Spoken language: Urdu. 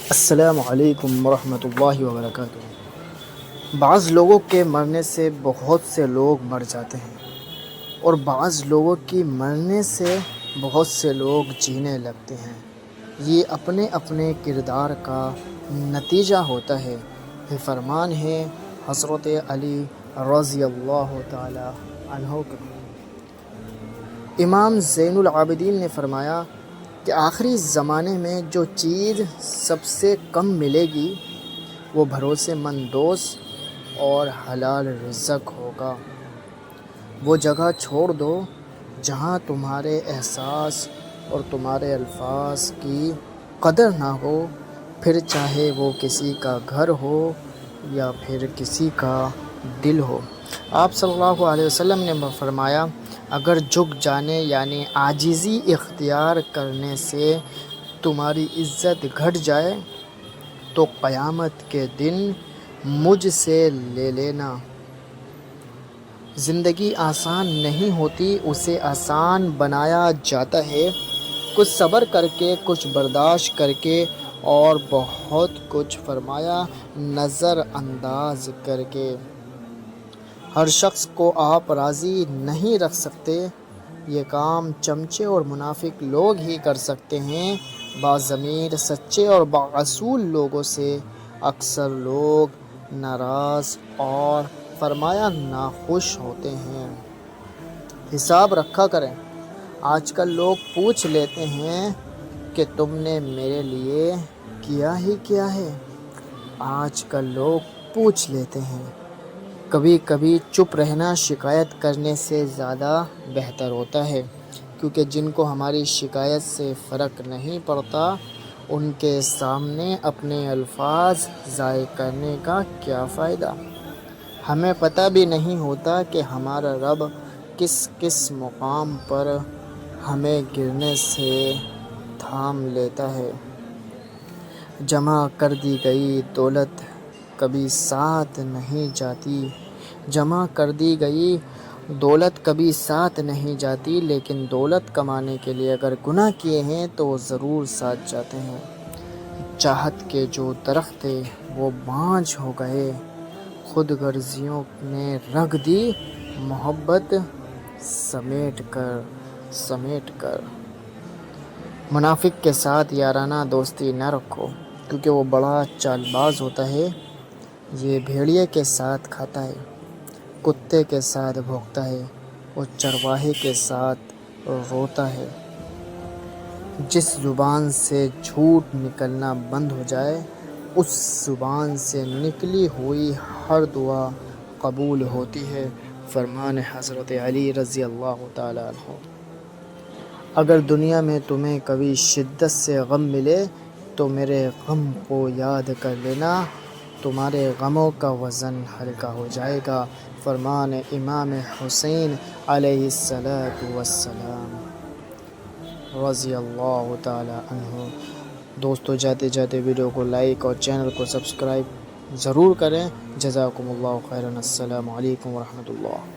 السلام علیکم ورحمۃ اللہ وبرکاتہ۔ بعض لوگوں کے مرنے سے بہت سے لوگ مر جاتے ہیں اور بعض لوگوں کی مرنے سے بہت سے لوگ جینے لگتے ہیں۔ یہ اپنے اپنے کردار کا نتیجہ ہوتا ہے۔ یہ فرمان ہے حضرت علی رضی اللہ تعالی عنہ کا۔ امام زین العابدین نے فرمایا کہ آخری زمانے میں جو چیز سب سے کم ملے گی وہ بھروسے مند دوست اور حلال رزق ہوگا۔ وہ جگہ چھوڑ دو جہاں تمہارے احساس اور تمہارے الفاظ کی قدر نہ ہو، پھر چاہے وہ کسی کا گھر ہو یا پھر کسی کا دل ہو۔ آپ صلی اللہ علیہ وسلم نے فرمایا، اگر جھک جانے یعنی عاجزی اختیار کرنے سے تمہاری عزت گھٹ جائے تو قیامت کے دن مجھ سے لے لینا۔ زندگی آسان نہیں ہوتی، اسے آسان بنایا جاتا ہے کچھ صبر کر کے، کچھ برداشت کر کے اور بہت کچھ فرمایا نظر انداز کر کے۔ ہر شخص کو آپ راضی نہیں رکھ سکتے، یہ کام چمچے اور منافق لوگ ہی کر سکتے ہیں۔ باضمیر، سچے اور بااصول لوگوں سے اکثر لوگ ناراض اور فرمایا ناخوش ہوتے ہیں۔ حساب رکھا کریں۔ آج کل لوگ پوچھ لیتے ہیں کہ تم نے میرے لیے کیا ہی کیا ہے۔ آج کل لوگ پوچھ لیتے ہیں۔ کبھی کبھی چپ رہنا شکایت کرنے سے زیادہ بہتر ہوتا ہے، کیونکہ جن کو ہماری شکایت سے فرق نہیں پڑتا ان کے سامنے اپنے الفاظ ضائع کرنے کا کیا فائدہ۔ ہمیں پتہ بھی نہیں ہوتا کہ ہمارا رب کس کس مقام پر ہمیں گرنے سے تھام لیتا ہے۔ جمع کر دی گئی دولت کبھی ساتھ نہیں جاتی، جمع کر دی گئی دولت کبھی ساتھ نہیں جاتی، لیکن دولت کمانے کے لیے اگر گناہ کیے ہیں تو وہ ضرور ساتھ جاتے ہیں۔ چاہت کے جو درخت تھے وہ بانجھ ہو گئے، خود غرضیوں نے رکھ دی محبت سمیٹ کر۔ منافق کے ساتھ یارانہ دوستی نہ رکھو، کیونکہ وہ بڑا چال باز ہوتا ہے۔ یہ بھیڑیے کے ساتھ کھاتا ہے، کتے کے ساتھ بھونکتا ہے اور چرواہے کے ساتھ روتا ہے۔ جس زبان سے جھوٹ نکلنا بند ہو جائے، اس زبان سے نکلی ہوئی ہر دعا قبول ہوتی ہے۔ فرمان حضرت علی رضی اللہ تعالی عنہ۔ اگر دنیا میں تمہیں کبھی شدت سے غم ملے تو میرے غم کو یاد کر لینا، تمہارے غموں کا وزن ہلکا ہو جائے گا۔ فرمان امام حسین علیہ السلام رضی اللہ تعالی عنہ۔ دوستو، جاتے جاتے ویڈیو کو لائک اور چینل کو سبسکرائب ضرور کریں۔ جزاکم اللہ خیرا۔ السلام علیکم ورحمۃ اللہ۔